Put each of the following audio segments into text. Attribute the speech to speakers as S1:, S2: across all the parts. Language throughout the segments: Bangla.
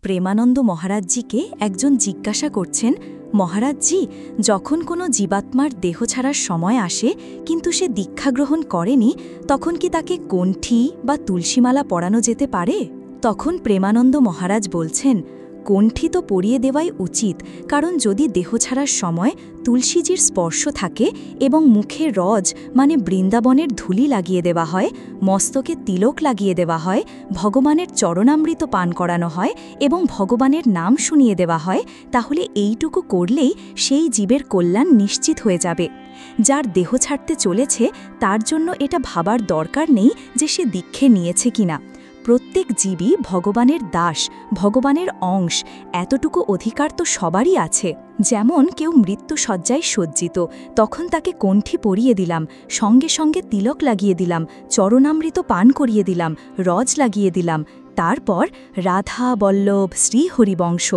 S1: প্রেমানন্দ মহারাজজিকে একজন জিজ্ঞাসা করছেন, মহারাজজি, যখন কোনো জীবাত্মার দেহ ছাড়ার সময় আসে কিন্তু সে দীক্ষা গ্রহণ করেনি, তখন কি তাকে কণ্ঠী বা তুলসীমালা পরানো যেতে পারে? তখন প্রেমানন্দ মহারাজ বলছেন, কণ্ঠী তো পরিয়ে দেওয়াই উচিত, কারণ যদি দেহ ছাড়ার সময় তুলসীজির স্পর্শ থাকে এবং মুখে রজ মানে বৃন্দাবনের ধুলি লাগিয়ে দেওয়া হয়, মস্তকে তিলক লাগিয়ে দেওয়া হয়, ভগবানের চরণামৃত পান করানো হয় এবং ভগবানের নাম শুনিয়ে দেওয়া হয়, তাহলে এইটুকু করলেই সেই জীবের কল্যাণ নিশ্চিত হয়ে যাবে। যার দেহ ছাড়তে চলেছে তার জন্য এটা ভাবার দরকার নেই যে সে দীক্ষে নিয়েছে কিনা। প্রত্যেক জীবই ভগবানের দাস, ভগবানের অংশ, এতটুকু অধিকার তো সবারই আছে। যেমন কেউ মৃত্যুশয্যায় সজ্জিত, তখন তাকে কণ্ঠী পরিয়ে দিলাম, সঙ্গে সঙ্গে তিলক লাগিয়ে দিলাম, চরণামৃত পান করিয়ে দিলাম, রজ লাগিয়ে দিলাম, তারপর রাধা বল্লভ শ্রীহরিবংশ,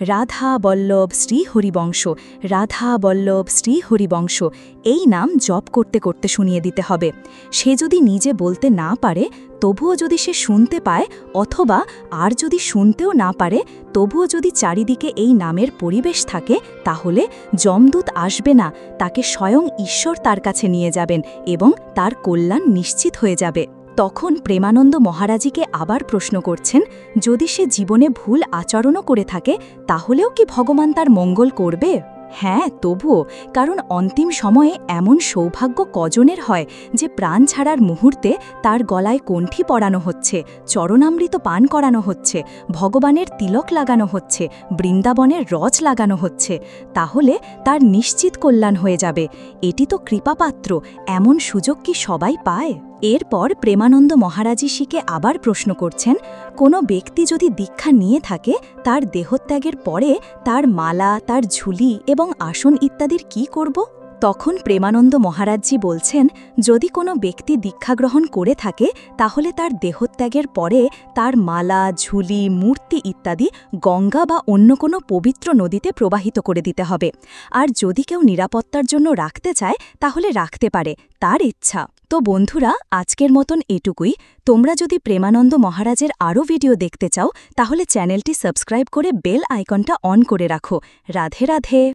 S1: রাধা বল্লভ শ্রীহরিবংশ, রাধা বল্লভ শ্রীহরিবংশ এই নাম জপ করতে করতে শুনিয়ে দিতে হবে। সে যদি নিজে বলতে না পারে, তবুও যদি সে শুনতে পায়, অথবা আর যদি শুনতেও না পারে, তবুও যদি চারিদিকে এই নামের পরিবেশ থাকে, তাহলে যমদূত আসবে না, তাকে স্বয়ং ঈশ্বর তার কাছে নিয়ে যাবেন এবং তার কল্যাণ নিশ্চিত হয়ে যাবে। তখন প্রেমানন্দ মহারাজীকে আবার প্রশ্ন করছেন, যদি সে জীবনে ভুল আচরণও করে থাকে, তাহলেও কি ভগবান তার মঙ্গল করবে? হ্যাঁ, তবুও, কারণ অন্তিম সময়ে এমন সৌভাগ্য কজনের হয় যে প্রাণ ছাড়ার মুহূর্তে তার গলায় কণ্ঠী পরানো হচ্ছে, চরণামৃত পান করানো হচ্ছে, ভগবানের তিলক লাগানো হচ্ছে, বৃন্দাবনের রজ লাগানো হচ্ছে, তাহলে তার নিশ্চিত কল্যাণ হয়ে যাবে। এটি তো কৃপাপাত্র, এমন সুযোগ কি সবাই পায়? এরপর প্রেমানন্দ মহারাজীকে আবার প্রশ্ন করছেন, কোনো ব্যক্তি যদি দীক্ষা নিয়ে থাকে, তার দেহত্যাগের পরে তার মালা, তার ঝুলি এবং আসন ইত্যাদির কি করব? তখন প্রেমানন্দ মহারাজজি বলছেন, যদি কোনো ব্যক্তি দীক্ষা গ্রহণ করে থাকে, তাহলে তার দেহত্যাগের পরে তার মালা, ঝুলি, মূর্তি ইত্যাদি গঙ্গা বা অন্য কোনো পবিত্র নদীতে প্রবাহিত করে দিতে হবে। আর যদি কেউ নিরাপত্তার জন্য রাখতে চায়, তাহলে রাখতে পারে, তার ইচ্ছা। তো বন্ধুরা, আজকের মতন এটুকুই। তোমরা যদি প্রেমানন্দ মহারাজের আরও ভিডিও দেখতে চাও, তাহলে চ্যানেলটি সাবস্ক্রাইব করে বেল আইকনটা অন করে রাখো। রাধে রাধে।